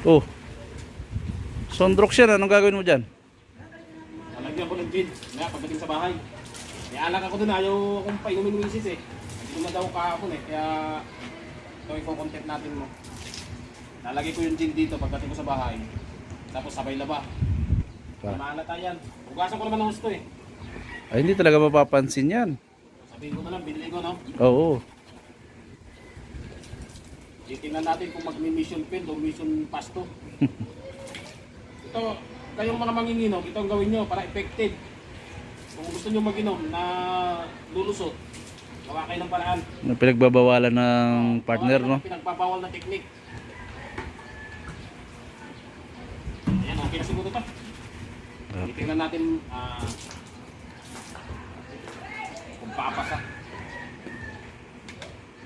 Oh. Sondrox yan. Anong gagawin mo dyan? Lalagyan ko ng gin. Kaya pagdating sa bahay. Ialak ako dun. Ayaw akong painumin ng misis eh. Hindi na daw kahapon eh. Kaya ito yung content natin mo. Lalagay ko yung gin dito pagdating ko sa bahay. Tapos sabay laba. Malata yan. Hugasan ko naman ng gusto eh. Ay, hindi talaga mapapansin yan. Sabihin ko na lang, binili ko no. Oo. Titingnan natin kung mag-mission field o mission pasto. Ito, kayong mga manginginom, ito ang gawin nyo para effective. Kung gusto nyo mag-inom na lulusot, gawa kayo ng paraan. Pinagbabawalan ng partner, no? Pinagbabawal na technique. Ayan, okay na siguro ito. Titingnan natin kung papasa.